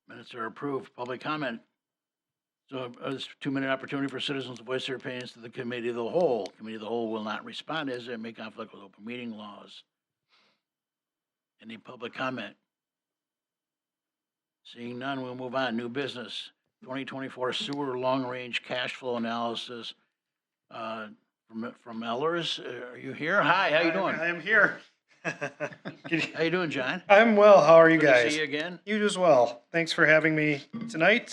Minutes are approved. Public comment. So it's 2-minute opportunity for citizens to voice their opinions to the committee of the whole. Committee of the whole will not respond as it may conflict with open meeting laws. Any public comment? Seeing none, we'll move on. New business, 2024 sewer long-range cash flow analysis from Ellers. Are you here? Hi, how you doing? I am here. How you doing, John? I'm well. How are you Good to guys? see you again. You as well. Thanks for having me tonight.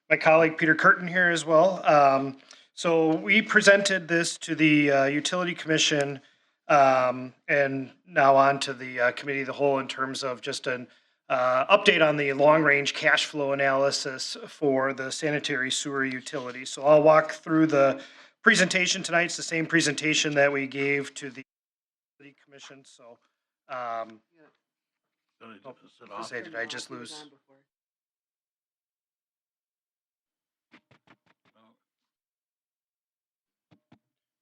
My colleague Peter Curtin here as well. So we presented this to the Utility Commission and now on to the Committee of the Whole in terms of just an update on the long-range cash flow analysis for the sanitary sewer utility. So I'll walk through the presentation tonight. It's the same presentation that we gave to the Utility Commission. So Is it off? say, did I just lose?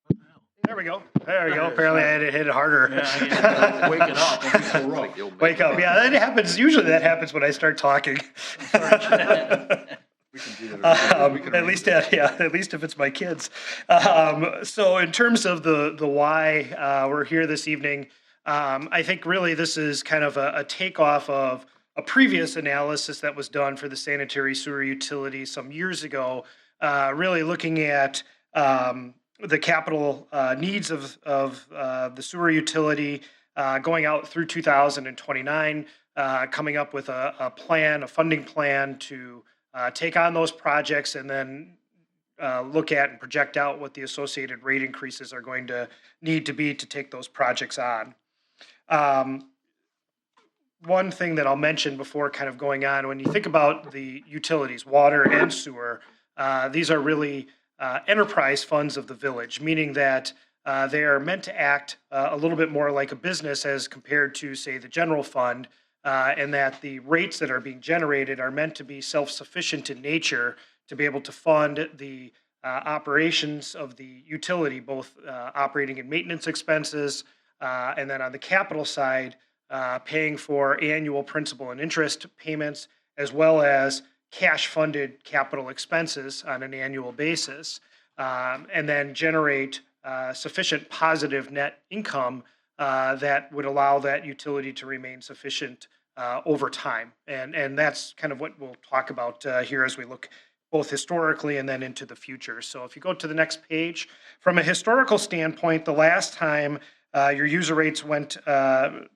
What the hell? There we go. There we go. Apparently I had to hit it harder. Yeah, I need to wake it up. Don't be so rough. Wake up. Yeah, that happens. Usually that happens when I start talking. We can do that. At least if it's my kids. So in terms of the why we're here this evening, I think really this is kind of a takeoff of a previous analysis that was done for the sanitary sewer utility some years ago, really looking at the capital needs of the sewer utility going out through 2029, coming up with a plan, a funding plan to take on those projects and then look at and project out what the associated rate increases are going to need to be to take those projects on. One thing that I'll mention before kind of going on, when you think about the utilities, water and sewer, these are really enterprise funds of the village, meaning that they are meant to act a little bit more like a business as compared to, say, the general fund, and that the rates that are being generated are meant to be self-sufficient in nature to be able to fund the operations of the utility, both operating and maintenance expenses, and then on the capital side, paying for annual principal and interest payments, as well as cash funded capital expenses on an annual basis, and then generate sufficient positive net income that would allow that utility to remain sufficient over time. And that's kind of what we'll talk about here as we look both historically and then into the future. So if you go to the next page, from a historical standpoint, the last time your user rates were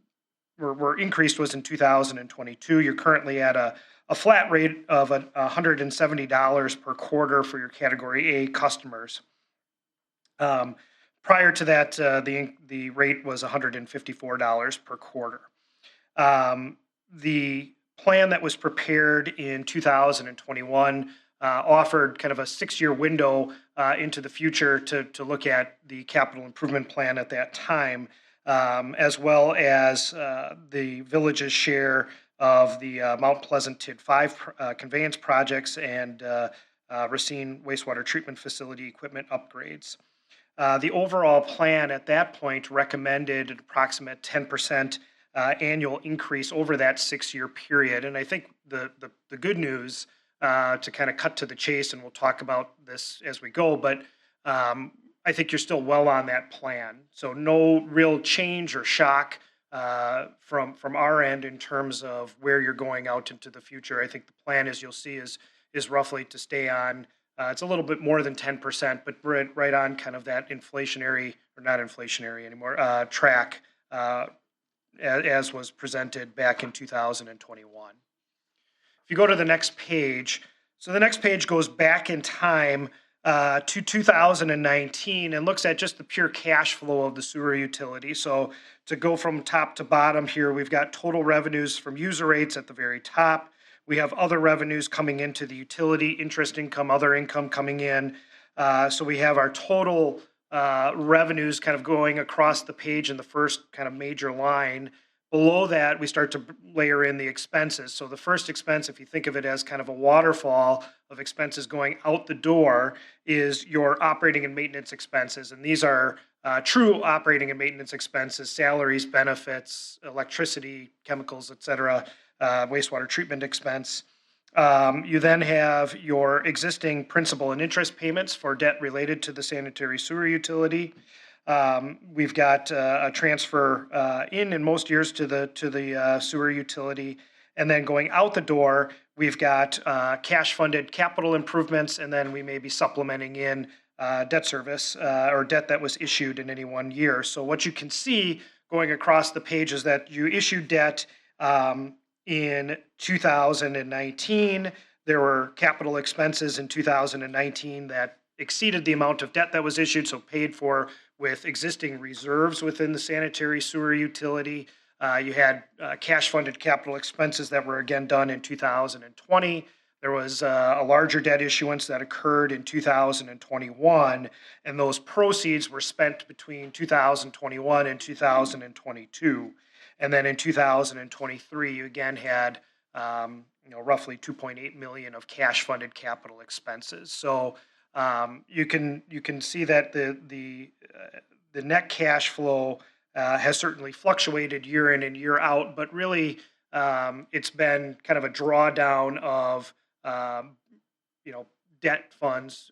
increased was in 2022. You're currently at a flat rate of $170 per quarter for your Category A customers. Prior to that, the rate was $154 per quarter. The plan that was prepared in 2021 offered kind of a 6-year window into the future to look at the capital improvement plan at that time, as well as the village's share of the Mount Pleasant TID 5 conveyance projects and Racine wastewater treatment facility equipment upgrades. The overall plan at that point recommended an approximate 10% annual increase over that 6-year period. And I think the good news, to kind of cut to the chase, and we'll talk about this as we go, but I think you're still well on that plan. So no real change or shock from our end in terms of where you're going out into the future. I think the plan, as you'll see, is roughly to stay on. It's a little bit more than 10%, but right on kind of that inflationary, or not inflationary anymore, track as was presented back in 2021. If you go to the next page, so the next page goes back in time to 2019 and looks at just the pure cash flow of the sewer utility. So to go from top to bottom here, we've got total revenues from user rates at the very top. We have other revenues coming into the utility, interest income, other income coming in. So we have our total revenues kind of going across the page in the first kind of major line. Below that, we start to layer in the expenses. So the first expense, if you think of it as kind of a waterfall of expenses going out the door, is your operating and maintenance expenses. And these are true operating and maintenance expenses: salaries, benefits, electricity, chemicals, et cetera, wastewater treatment expense. You then have your existing principal and interest payments for debt related to the sanitary sewer utility. We've got a transfer in most years to the sewer utility. And then going out the door, we've got cash funded capital improvements, and then we may be supplementing in debt service or debt that was issued in any one year. So what you can see going across the page is that you issued debt in 2019. There were capital expenses in 2019 that exceeded the amount of debt that was issued, so paid for with existing reserves within the sanitary sewer utility. You had cash funded capital expenses that were again done in 2020. There was a larger debt issuance that occurred in 2021, and those proceeds were spent between 2021 and 2022. And then in 2023, you again had roughly 2.8 million of cash funded capital expenses. So you can see that the net cash flow has certainly fluctuated year in and year out, but really it's been kind of a drawdown of debt funds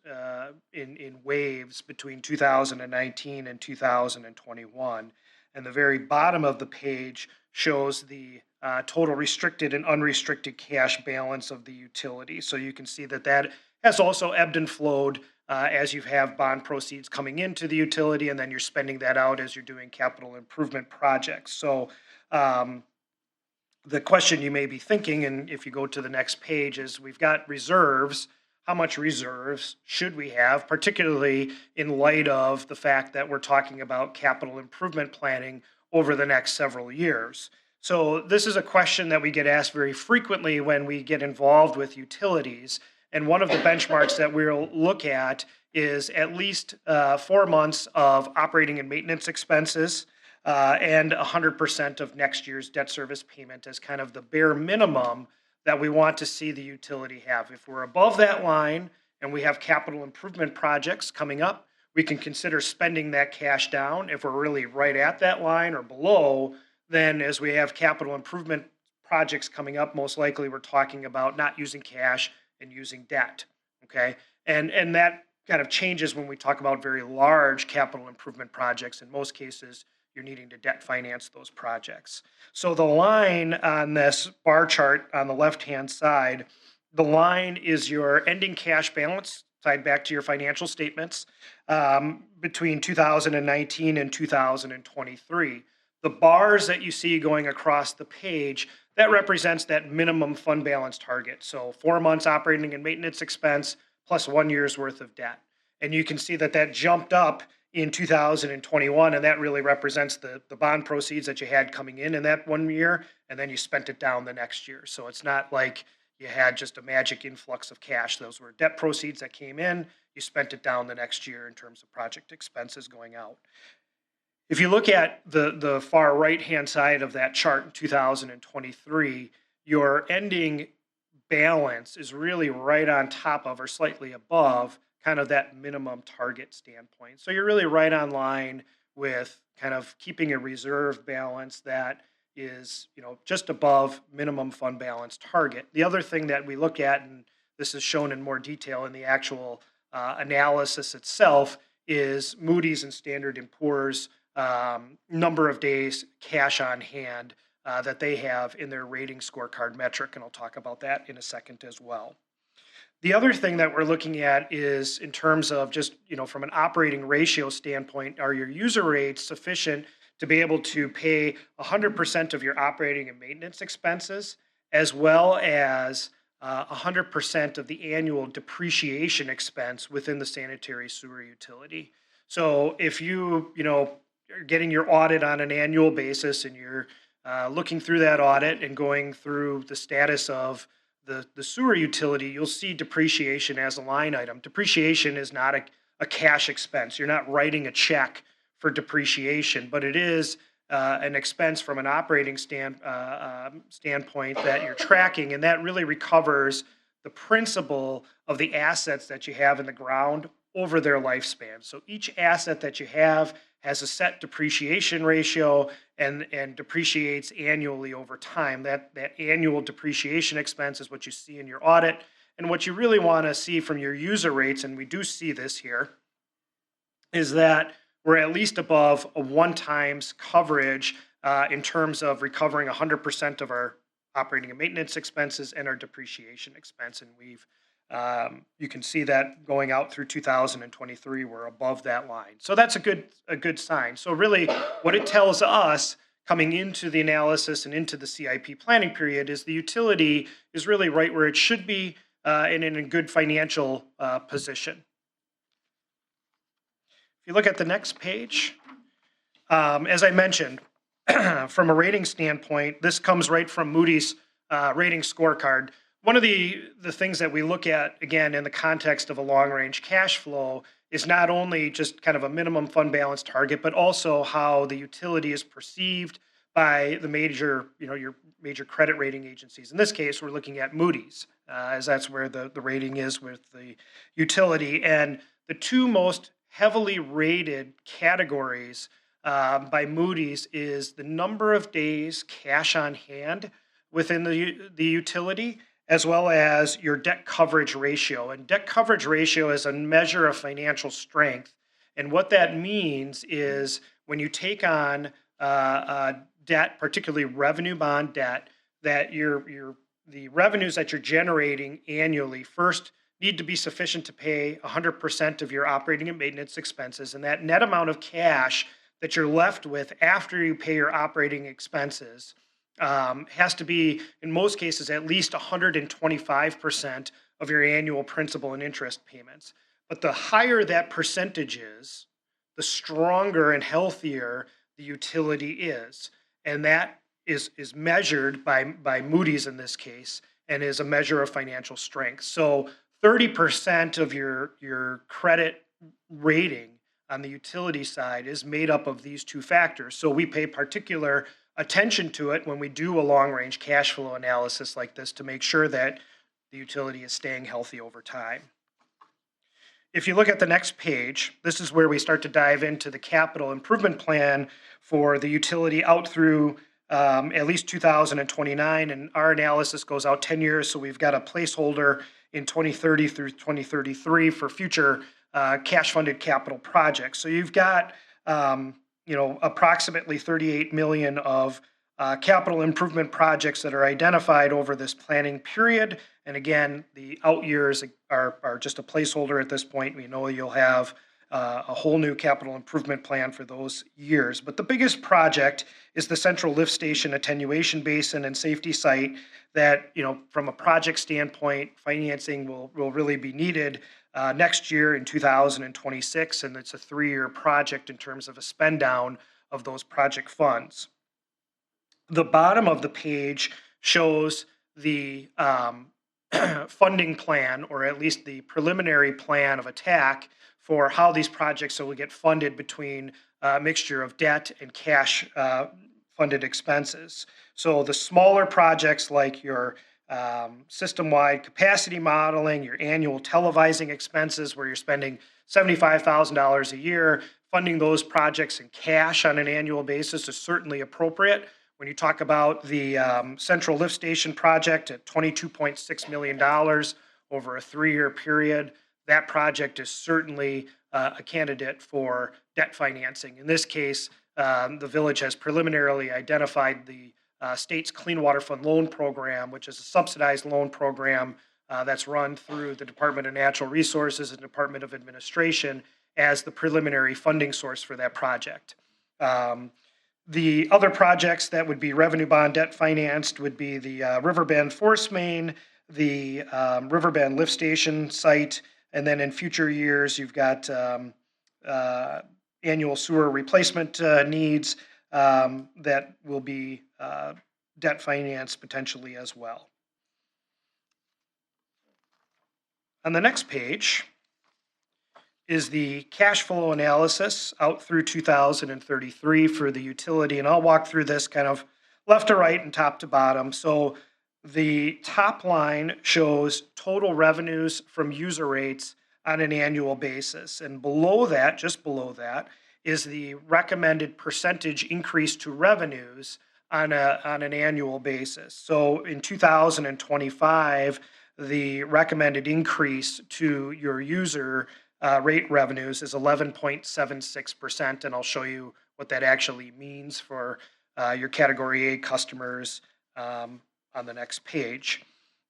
in waves between 2019 and 2021. And the very bottom of the page shows the total restricted and unrestricted cash balance of the utility. So you can see that has also ebbed and flowed as you have bond proceeds coming into the utility, and then you're spending that out as you're doing capital improvement projects. So the question you may be thinking, and if you go to the next page, is we've got reserves. How much reserves should we have, particularly in light of the fact that we're talking about capital improvement planning over the next several years? So this is a question that we get asked very frequently when we get involved with utilities. And one of the benchmarks that we'll look at is at least 4 months of operating and maintenance expenses and 100% of next year's debt service payment as kind of the bare minimum that we want to see the utility have. If we're above that line and we have capital improvement projects coming up, we can consider spending that cash down. If we're really right at that line or below, then as we have capital improvement projects coming up, most likely we're talking about not using cash and using debt, okay? And that kind of changes when we talk about very large capital improvement projects. In most cases, you're needing to debt finance those projects. So the line on this bar chart on the left-hand side, the line is your ending cash balance tied back to your financial statements between 2019 and 2023. The bars that you see going across the page, that represents that minimum fund balance target. So 4 months operating and maintenance expense plus 1 year's worth of debt. And you can see that jumped up in 2021, and that really represents the bond proceeds that you had coming in that 1 year, and then you spent it down the next year. So it's not like you had just a magic influx of cash. Those were debt proceeds that came in, you spent it down the next year in terms of project expenses going out. If you look at the far right-hand side of that chart in 2023, your ending balance is really right on top of or slightly above kind of that minimum target standpoint. So you're really right on line with kind of keeping a reserve balance that is, just above minimum fund balance target. The other thing that we look at, and this is shown in more detail in the actual analysis itself, is Moody's and Standard & Poor's number of days cash on hand that they have in their rating scorecard metric, and I'll talk about that in a second as well. The other thing that we're looking at is in terms of just, from an operating ratio standpoint, are your user rates sufficient to be able to pay 100% of your operating and maintenance expenses, as well as 100% of the annual depreciation expense within the sanitary sewer utility? So if you are getting your audit on an annual basis and you're looking through that audit and going through the status of the sewer utility, you'll see depreciation as a line item. Depreciation is not a cash expense. You're not writing a check for depreciation, but it is an expense from an operating standpoint that you're tracking, and that really recovers the principal of the assets that you have in the ground over their lifespan. So each asset that you have has a set depreciation ratio and depreciates annually over time. That annual depreciation expense is what you see in your audit. And what you really want to see from your user rates, and we do see this here, is that we're at least above a 1x coverage in terms of recovering 100% of our operating and maintenance expenses and our depreciation expense. And you can see that going out through 2023, we're above that line. So that's a good sign. So really what it tells us coming into the analysis and into the CIP planning period is the utility is really right where it should be and in a good financial position. If you look at the next page, as I mentioned, from a rating standpoint, this comes right from Moody's rating scorecard. One of the things that we look at, again, in the context of a long-range cash flow is not only just kind of a minimum fund balance target, but also how the utility is perceived by the major, your major credit rating agencies. In this case, we're looking at Moody's, as that's where the rating is with the utility. And the two most heavily rated categories by Moody's is the number of days cash on hand within the utility, as well as your debt coverage ratio. And debt coverage ratio is a measure of financial strength. And what that means is when you take on debt, particularly revenue bond debt, that the revenues that you're generating annually first need to be sufficient to pay 100% of your operating and maintenance expenses. And that net amount of cash that you're left with after you pay your operating expenses has to be, in most cases, at least 125% of your annual principal and interest payments. But the higher that percentage is, the stronger and healthier the utility is. And that is measured by Moody's in this case, and is a measure of financial strength. So 30% of your credit rating on the utility side is made up of these two factors. So we pay particular attention to it when we do a long-range cash flow analysis like this to make sure that the utility is staying healthy over time. If you look at the next page, this is where we start to dive into the capital improvement plan for the utility out through at least 2029, and our analysis goes out 10 years, so we've got a placeholder in 2030 through 2033 for future cash-funded capital projects. So you've got approximately 38 million of capital improvement projects that are identified over this planning period. And again, the out years are just a placeholder at this point. We know you'll have a whole new capital improvement plan for those years. But the biggest project is the Central Lift Station Attenuation Basin and Safety Site that, from a project standpoint, financing will really be needed next year in 2026. And it's a 3-year project in terms of a spend down of those project funds. The bottom of the page shows the funding plan, or at least the preliminary plan of attack for how these projects will get funded between a mixture of debt and cash funded expenses. So the smaller projects like your system-wide capacity modeling, your annual televising expenses where you're spending $75,000 a year, funding those projects in cash on an annual basis is certainly appropriate. When you talk about the Central Lift Station project at $22.6 million over a 3-year period, that project is certainly a candidate for debt financing. In this case, the village has preliminarily identified the state's Clean Water Fund Loan Program, which is a subsidized loan program that's run through the Department of Natural Resources and Department of Administration as the preliminary funding source for that project. The other projects that would be revenue bond debt financed would be the Riverbend Force Main, the Riverbend Lift Station site, and then in future years, you've got annual sewer replacement needs that will be debt financed potentially as well. On the next page is the cash flow analysis out through 2033 for the utility. And I'll walk through this kind of left to right and top to bottom. So the top line shows total revenues from user rates on an annual basis. And below that, just below that, is the recommended percentage increase to revenues on an annual basis. So in 2025, the recommended increase to your user rate revenues is 11.76%, and I'll show you what that actually means for your Category A customers on the next page.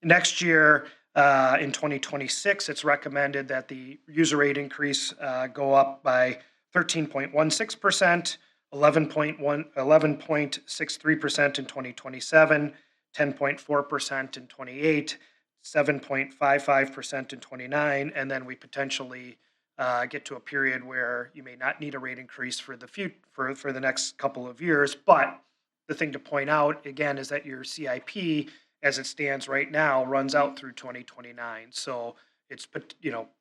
Next year, in 2026, it's recommended that the user rate increase go up by 13.16%, 11.63% in 2027, 10.4% in 28, 7.55% in 29, and then we potentially get to a period where you may not need a rate increase for the next couple of years. But the thing to point out again is that your CIP, as it stands right now, runs out through 2029. So it's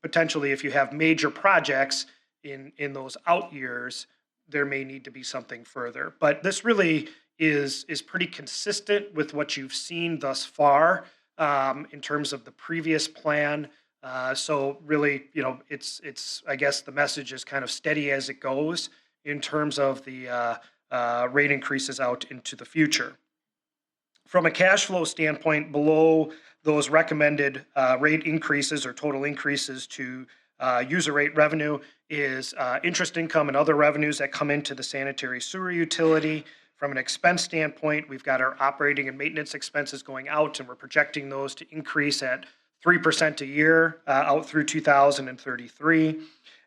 potentially, if you have major projects in those out years, there may need to be something further. But this really is pretty consistent with what you've seen thus far in terms of the previous plan. So really, it's I guess the message is kind of steady as it goes in terms of the rate increases out into the future. From a cash flow standpoint, below those recommended rate increases or total increases to user rate revenue is interest income and other revenues that come into the sanitary sewer utility. From an expense standpoint, we've got our operating and maintenance expenses going out, and we're projecting those to increase at 3% a year out through 2033.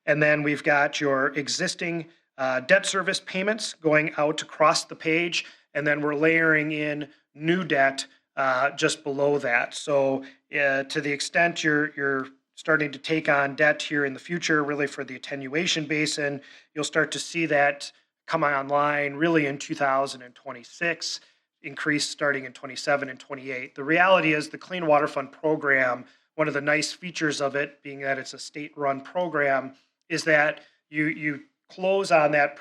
And then we've got your existing debt service payments going out across the page, and then we're layering in new debt just below that. So to the extent you're starting to take on debt here in the future, really for the attenuation basin, you'll start to see that come online really in 2026, increase starting in 27 and 28. The reality is the Clean Water Fund program, one of the nice features of it, being that it's a state-run program, is that you close on that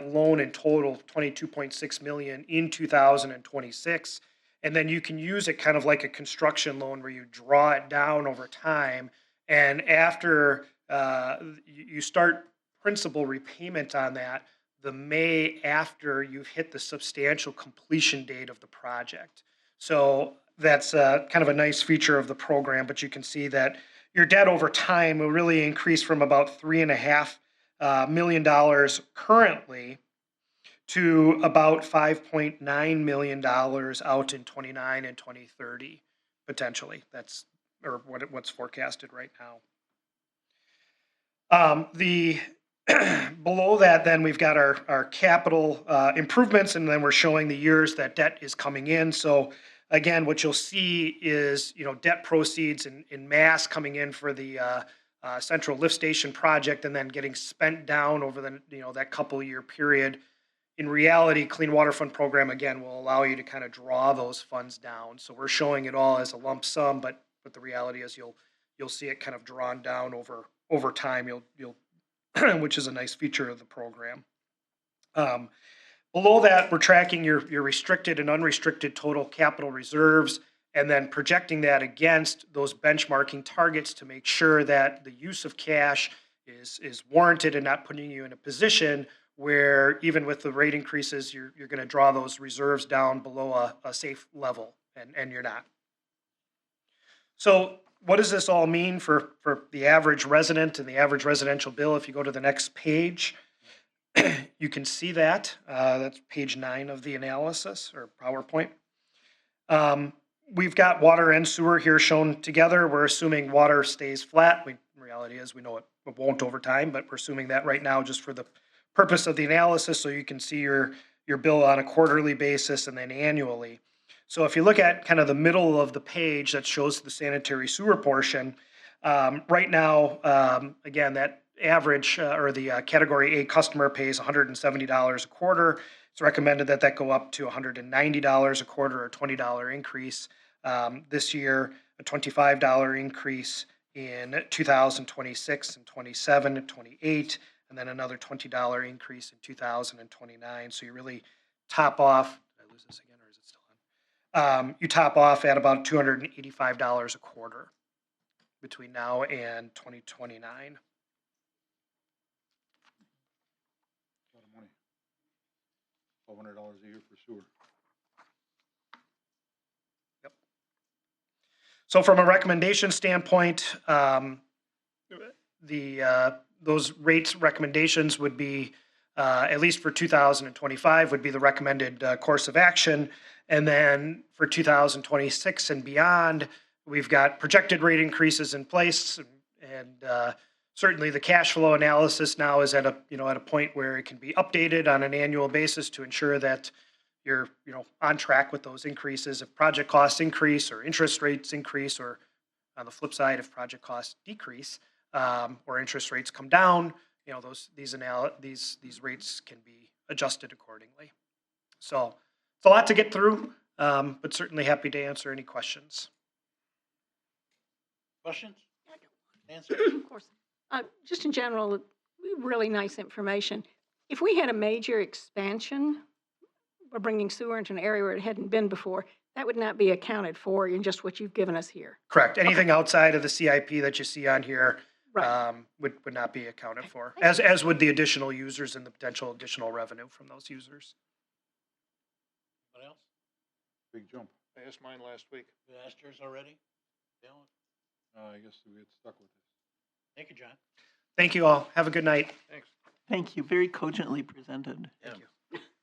loan in total, $22.6 million in 2026, and then you can use it kind of like a construction loan where you draw it down over time, and after you start principal repayment on that the May after you've hit the substantial completion date of the project. So that's kind of a nice feature of the program, but you can see that your debt over time will really increase from about $3.5 million currently to about $5.9 million out in 29 and 2030, potentially. That's what's forecasted right now. Below that, then we've got our capital improvements, and then we're showing the years that debt is coming in. So again, what you'll see is debt proceeds in mass coming in for the Central Lift Station project, and then getting spent down over that couple-year period. In reality, Clean Water Fund program again will allow you to kind of draw those funds down. So we're showing it all as a lump sum, but the reality is you'll see it kind of drawn down over time. You'll which is a nice feature of the program. Below that, we're tracking your restricted and unrestricted total capital reserves, and then projecting that against those benchmarking targets to make sure that the use of cash is warranted and not putting you in a position where even with the rate increases, you're going to draw those reserves down below a safe level, and you're not. So what does this all mean for the average resident and the average residential bill? If you go to the next page, you can see that. That's page 9 of the analysis or PowerPoint. We've got water and sewer here shown together. We're assuming water stays flat. The reality is we know it won't over time, but we're assuming that right now just for the purpose of the analysis, so you can see your bill on a quarterly basis and then annually. So if you look at kind of the middle of the page that shows the sanitary sewer portion, right now, again, that average or the Category A customer pays $170 a quarter. It's recommended that go up to $190 a quarter, or $20 increase this year, a $25 increase in 2026 and 27 and 28, and then another $20 increase in 2029. So you really top off. Did I lose this again, or is it still on? You top off at about $285 a quarter. between now and 2029. Lot of money. $1,200 a year for sewer. So from a recommendation standpoint, those rates recommendations would be, at least for 2025, would be the recommended course of action. And then for 2026 and beyond, we've got projected rate increases in place, and certainly the cash flow analysis now is at a point where it can be updated on an annual basis to ensure that you're on track with those increases. If project costs increase or interest rates increase, or on the flip side, if project costs decrease or interest rates come down, these rates can be adjusted accordingly. So it's a lot to get through, but certainly happy to answer any questions. Questions? Answer? Of course. Just in general, really nice information. If we had a major expansion, or bringing sewer into an area where it hadn't been before, that would not be accounted for in just what you've given us here. Correct. Anything outside of the CIP that you see on here Right. would not be accounted for, as would the additional users and the potential additional revenue from those users. What else? Big jump. I asked mine last week. You asked yours already? Dylan? I guess we get stuck with this. Thank you, John. Thank you all. Have a good night. Thanks. Thank you. Very cogently presented, Yeah.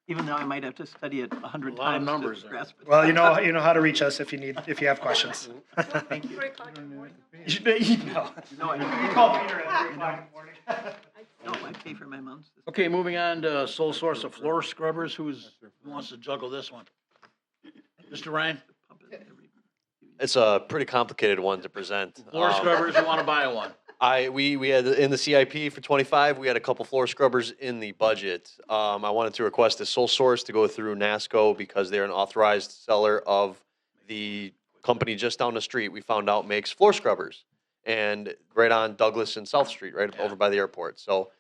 even though I might have to study it 100 A lot of times. numbers to there. grasp it. Well, you know how to reach us if you have questions. Thank you. 3 o'clock in the morning. No, I Call Peter at 3 o'clock in the morning. no, I pay for my mom's. Okay, moving on to sole source of floor scrubbers. Who wants to juggle this one? Mr. Ryan? It's a pretty complicated one to present. Floor scrubbers, who want to buy one? We had in the CIP for 25, we had a couple floor scrubbers in the budget. I wanted to request a sole source to go through NASCO because they're an authorized seller of the company just down the street. We found out makes floor scrubbers, and right on Douglas and South Street, right over by the airport. So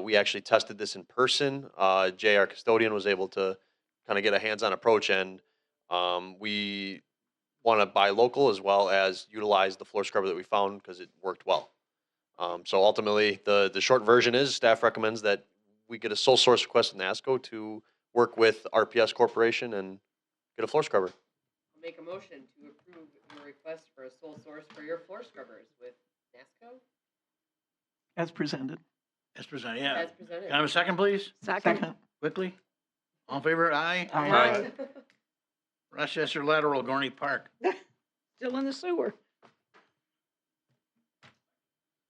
we actually tested this in person. Jay, our custodian, was able to kind of get a hands-on approach, and we want to buy local as well as utilize the floor scrubber that we found because it worked well. So ultimately, the short version is staff recommends that we get a sole source request in NASCO to work with RPS Corporation and get a floor scrubber. Make a motion to approve your request for a sole source for your floor scrubbers with NASCO As presented. As presented, yeah. as presented. Can I have a second, please? Second. Quickly? All in favor? Aye. Aye. Rochester Lateral, Gorney Park. Still in the sewer.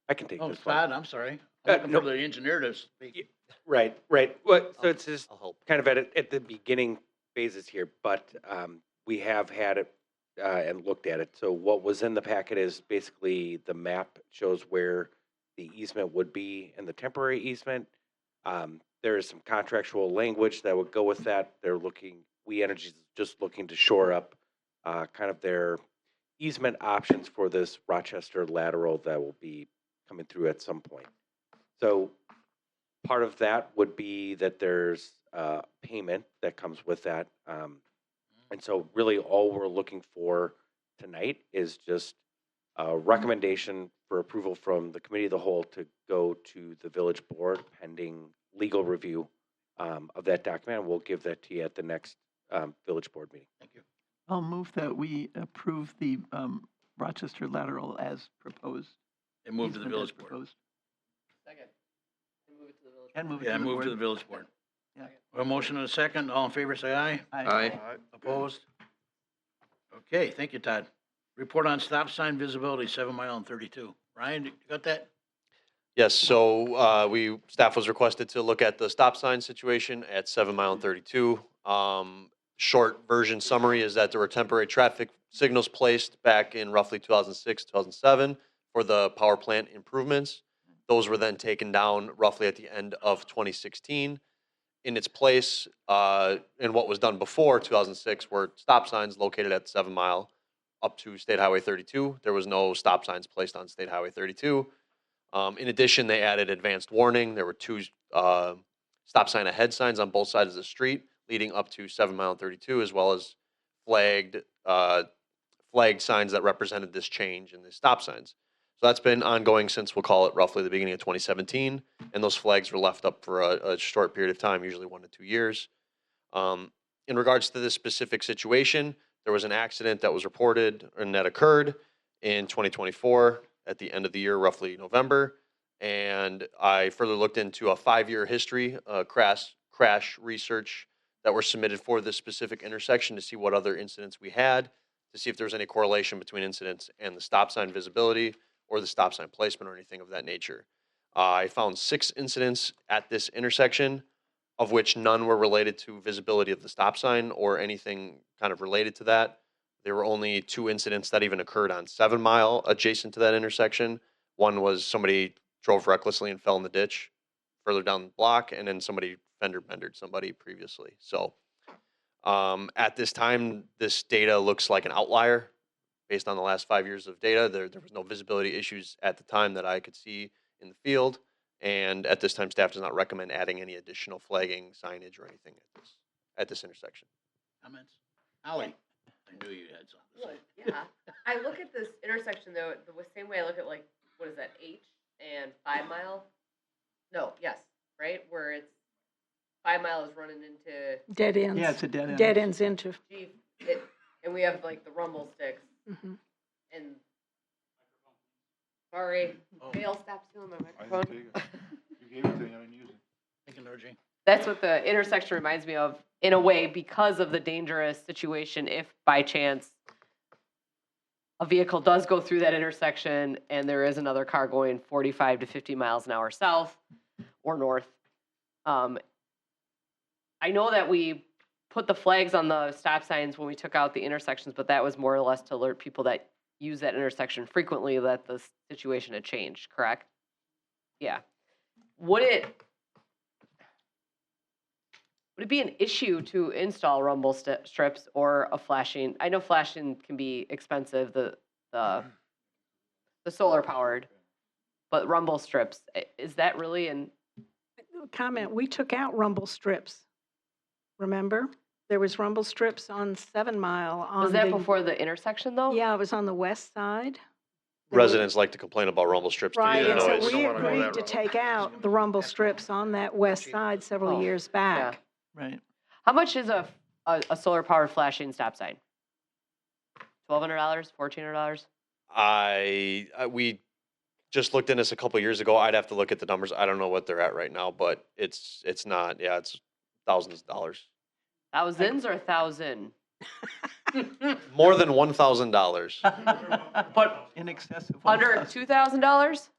I can take Oh, this one. Todd, I'm sorry. I'm looking no. for the engineer to speak. Right, right. Well, so it's just I'll help. kind of at the beginning phases here, but we have had it and looked at it. So what was in the packet is basically the map shows where the easement would be and the temporary easement. There is some contractual language that would go with that. We Energy is just looking to shore up kind of their easement options for this Rochester lateral that will be coming through at some point. So part of that would be that there's payment that comes with that. And so really all we're looking for tonight is just a recommendation for approval from the committee of the whole to go to the village board pending legal review of that document. We'll give that to you at the next village board meeting. Thank you. I'll move that we approve the Rochester lateral as proposed. And move to the easement village as board. proposed. Second. And move it to the village. And move it Yeah, to the move board. to the village board. Yeah. A motion and a second. All in favor, say aye. Aye. Opposed? Okay, thank you, Todd. Report on stop sign visibility, 7 Mile and 32. Ryan, you got that? Yes, so staff was requested to look at the stop sign situation at 7 Mile and 32. Short version summary is that there were temporary traffic signals placed back in roughly 2006, 2007 for the power plant improvements. Those were then taken down roughly at the end of 2016. In its place, and what was done before 2006 were stop signs located at 7 Mile up to State Highway 32. There was no stop signs placed on State Highway 32. In addition, they added advanced warning. There were 2 stop sign ahead signs on both sides of the street leading up to 7 Mile and 32, as well as flagged signs that represented this change in the stop signs. So that's been ongoing since, we'll call it roughly the beginning of 2017. And those flags were left up for a short period of time, usually 1 to 2 years. In regards to this specific situation, there was an accident that was reported and that occurred in 2024 at the end of the year, roughly November. And I further looked into a 5-year history, crash research that were submitted for this specific intersection to see what other incidents we had, to see if there was any correlation between incidents and the stop sign visibility or the stop sign placement or anything of that nature. I found 6 incidents at this intersection, of which none were related to visibility of the stop sign or anything kind of related to that. There were only 2 incidents that even occurred on 7 Mile adjacent to that intersection. One was somebody drove recklessly and fell in the ditch further down the block, and then somebody fender bendered somebody previously. So at this time, this data looks like an outlier based on the last 5 years of data. There was no visibility issues at the time that I could see in the field. And at this time, staff does not recommend adding any additional flagging, signage, or anything at this intersection. Comments? Ally? I knew you had something to Well, say. yeah. I look at this intersection though, the same way I look at like, what is that, H and 5 Mile? No, yes, right? Where it's 5 Mile is running into Dead ends. Yeah, it's a dead end. Dead ends into. G, and we have like the rumble sticks Mhm. and. Sorry, Oh. Dale, stop stealing my I didn't microphone. take it. You gave it to me, I didn't use it. Thank you, Norgie. That's what the intersection reminds me of, in a way, because of the dangerous situation if by chance a vehicle does go through that intersection and there is another car going 45 to 50 miles an hour south or north. I know that we put the flags on the stop signs when we took out the intersections, but that was more or less to alert people that use that intersection frequently that the situation had changed, correct? Yeah. Would it be an issue to install rumble strips or a flashing? I know flashing can be expensive, the solar powered, but rumble strips, is that really an, Comment, we took out rumble strips. Remember? There was rumble strips on 7 Mile on was that the- before the intersection though? Yeah, it was on the west side. There were- Residents like to complain about rumble strips. due to Right, the and so noise. we agreed to take out the rumble strips on that west side several Oh, years back. Right. How much is a solar powered flashing stop sign? $1,200, $1,400? We just looked into this a couple of years ago. I'd have to look at the numbers. I don't know what they're at right now, but it's not. Yeah, it's thousands of dollars. Thousands or 1,000? More than $1,000. But In excess of. under 1,000. $2,000?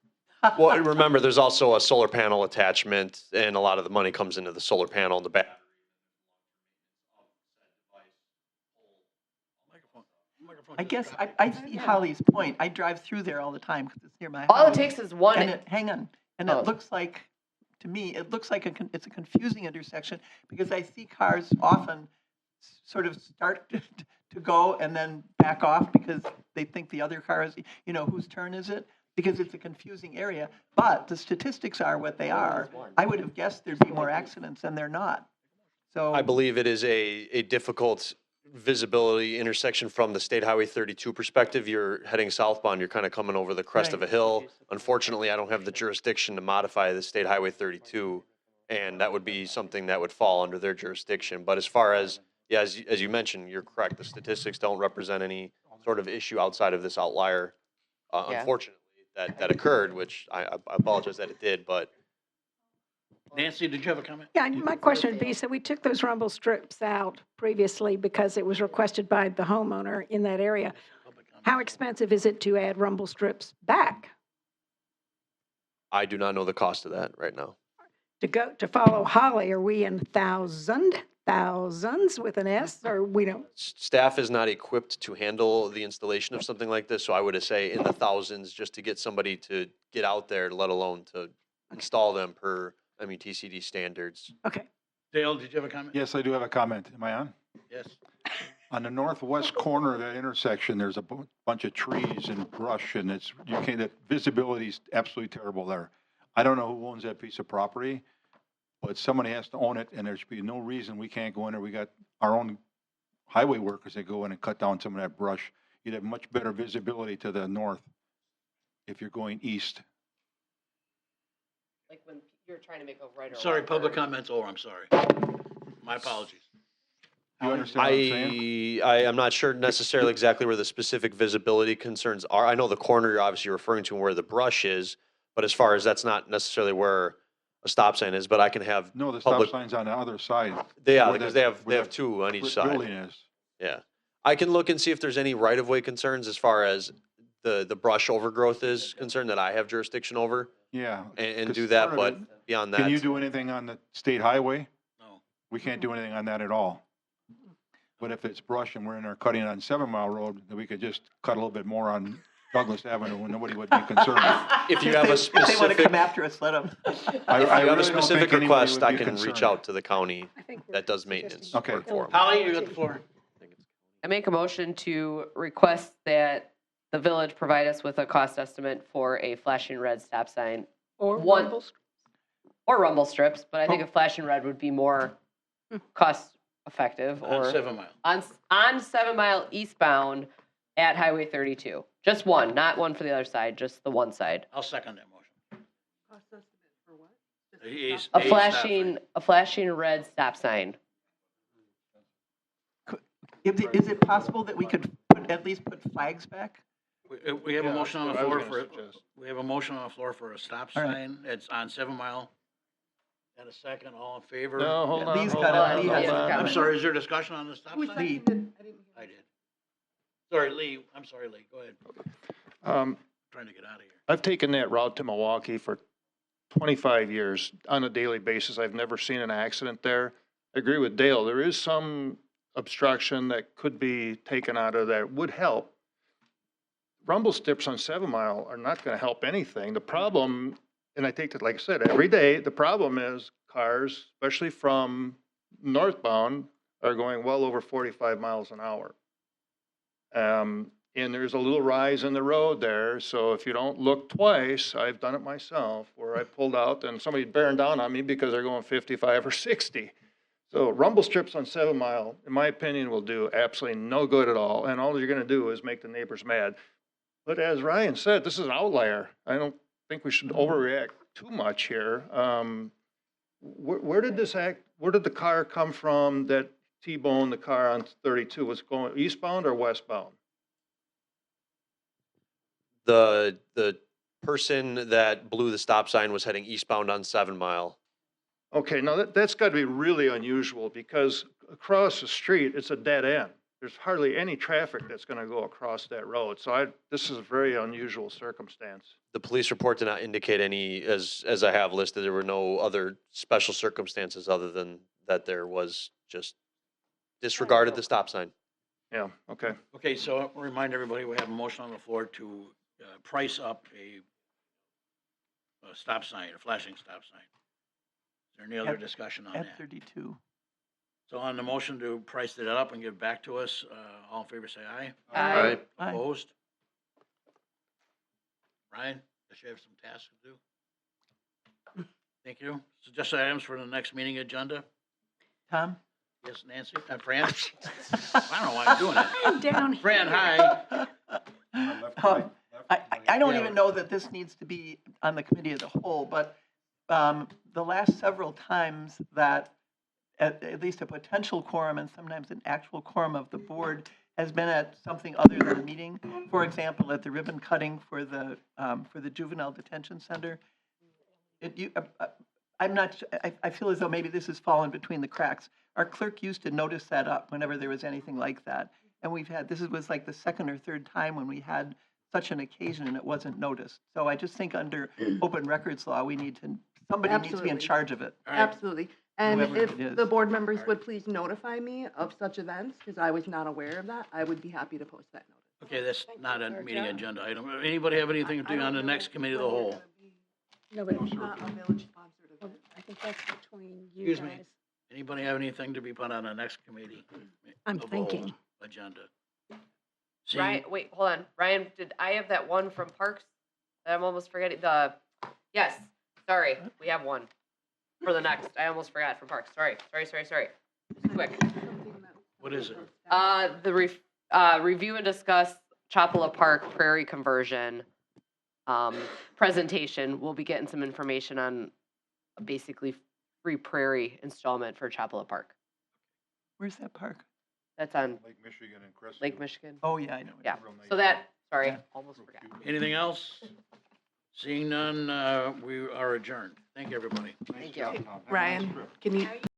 Well, remember, there's also a solar panel attachment, and a lot of the money comes into the solar panel in the back. Microphone I just guess, dropped. I see Holly's point. I drive through there all the time because it's near my house. All it takes is one. And hang on, and Oh. it looks like, to me, it looks like it's a confusing intersection because I see cars often sort of start to go and then back off because they think the other car is, whose turn is it? Because it's a confusing area, but the statistics are what they are. I would have guessed there'd be more accidents and they're not. So. I believe it is a difficult visibility intersection from the State Highway 32 perspective. You're heading southbound, you're kind of coming over the crest of a hill. Unfortunately, I don't have the jurisdiction to modify the State Highway 32, and that would be something that would fall under their jurisdiction. But as far as, yeah, as you mentioned, you're correct. The statistics don't represent any sort of issue outside of this outlier, Yeah. unfortunately, that occurred, which I apologize that it did, but Nancy, did you have a comment? Yeah, my question would be, so we took those rumble strips out previously because it was requested by the homeowner in that area. Public comment. How expensive is it to add rumble strips back? I do not know the cost of that right now. To follow Holly, are we in thousands with an S, or we don't? Staff is not equipped to handle the installation of something like this, so I would say in the thousands just to get somebody to get out there, let alone to install them per MUTCD standards. Okay. Dale, did you have a comment? Yes, I do have a comment. Am I on? Yes. On the northwest corner of that intersection, there's a bunch of trees and brush, and the visibility's absolutely terrible there. I don't know who owns that piece of property, but somebody has to own it, and there should be no reason we can't go in there. We got our own highway workers that go in and cut down some of that brush. You'd have much better visibility to the north. if you're going east. Like when you're trying to make a right or Sorry, left public turn. comment's over, I'm sorry. My apologies. Do you understand what I'm saying? I am not sure necessarily exactly where the specific visibility concerns are. I know the corner you're obviously referring to and where the brush is, but as far as that's not necessarily where a stop sign is, but I can have No, the stop public. sign's on the other side. Yeah, where because that- they where have that two on each brick side. Building is. Yeah. I can look and see if there's any right-of-way concerns as far as the brush overgrowth is concerned that I have jurisdiction over Yeah. and 'cause do that, part but of it- beyond Can you that, do anything on the state highway? No. We can't do anything on that at all. But if it's brush and we're in there cutting on 7 Mile Road, then we could just cut a little bit more on Douglas Avenue and nobody would be concerned. if you have a If they want to specific, come after us, let them. if you I have a really don't specific think anybody request, would I be can reach concerned. out to the county I think we're that does suggesting maintenance Okay. work for 'em. Holly, you got the floor. I make a motion to request that the village provide us with a cost estimate for a flashing red stop sign Or One- rumbles. or rumble strips, but I think Oh. a flashing red would be more cost effective On or 7 Mile. on 7 Mile eastbound at Highway 32. Just one, not one for the other side, just the one side. I'll second that motion. A flashing red stop sign. Is it possible that we could at least put flags back? We have a Yeah, motion on the that's what floor I was for, gonna suggest. we have a motion on the floor for a stop All right. sign. It's on 7 Mile. And a second, all in favor? No, hold on, Lee's hold got it. on, Lee hold has it. on. I'm sorry, is there discussion on the stop Lee. sign? I did. Sorry, Lee, I'm sorry, Lee, go ahead. Trying to get out of here. I've taken that route to Milwaukee for 25 years on a daily basis. I've never seen an accident there. I agree with Dale. There is some obstruction that could be taken out of there, would help. Rumble strips on 7 Mile are not going to help anything. The problem, and I take it, like I said, every day, the problem is cars, especially from northbound, are going well over 45 miles an hour. And there's a little rise in the road there, so if you don't look twice, I've done it myself, where I pulled out and somebody's bearing down on me because they're going 55 or 60. So rumble strips on 7 Mile, in my opinion, will do absolutely no good at all, and all you're gonna do is make the neighbors mad. But as Ryan said, this is an outlier. I don't think we should overreact too much here. Where did the car come from that T-boned the car on 32? Was it going eastbound or westbound? The person that blew the stop sign was heading eastbound on 7 Mile. Okay, now that's got to be really unusual because across the street, it's a dead end. There's hardly any traffic that's going to go across that road. So this is a very unusual circumstance. The police report did not indicate any, as I have listed, there were no other special circumstances other than that there was just disregarded the stop sign. Yeah, okay. Okay, so I'll remind everybody, we have a motion on the floor to price up a stop sign, a flashing stop sign. Is there any other At- discussion on At that? 32. So on the motion to price it up and give it back to us, all in favor say aye. Aye. Aye. Opposed? Ryan, does you have some tasks to do? Thank you. Suggested items for the next meeting agenda? Tom? Yes, Nancy, Fran? I don't know why I'm doing it. I'm down here. Fran, hi. I don't Yeah. even know that this needs to be on the committee of the whole, but the last several times that at least a potential quorum and sometimes an actual quorum of the board has been at something other than a meeting. For example, at the ribbon cutting for the juvenile detention center. I'm not, I feel as though maybe this has fallen between the cracks. Our clerk used to notice that up whenever there was anything like that. And this was like the second or third time when we had such an occasion and it wasn't noticed. So I just think under open records law, somebody needs to be in Absolutely. charge of it. All right. Absolutely. And Whoever if it is. the board members Alright. would please notify me of such events, because I was not aware of that, I would be happy to post that notice. Okay, that's not a Our meeting job. agenda item. Anybody have anything to do on the next committee of the whole? Nobody, It's not a village-sponsored event. I think that's between you Excuse me. guys. Anybody have anything to be put on the next committee? I'm of the whole thinking. Agenda. Seeing- Ryan, wait, hold on. Ryan, did I have that one from Parks that I'm almost forgetting? Yes, sorry, we have one for the next. I almost forgot from Parks. Sorry. Quick. What is it? Review and discuss Chapala Park Prairie conversion. presentation, we'll be getting some information on a basically free prairie installment for Chapel Park. Where's that park? That's on Lake Michigan and Crescent. Lake Michigan. Oh, yeah, I know. Yeah, Real nice. so that, sorry, Yeah. almost forgot. Anything else? Seeing none, we are adjourned. Thank you, everybody. Thank you. Ryan, can you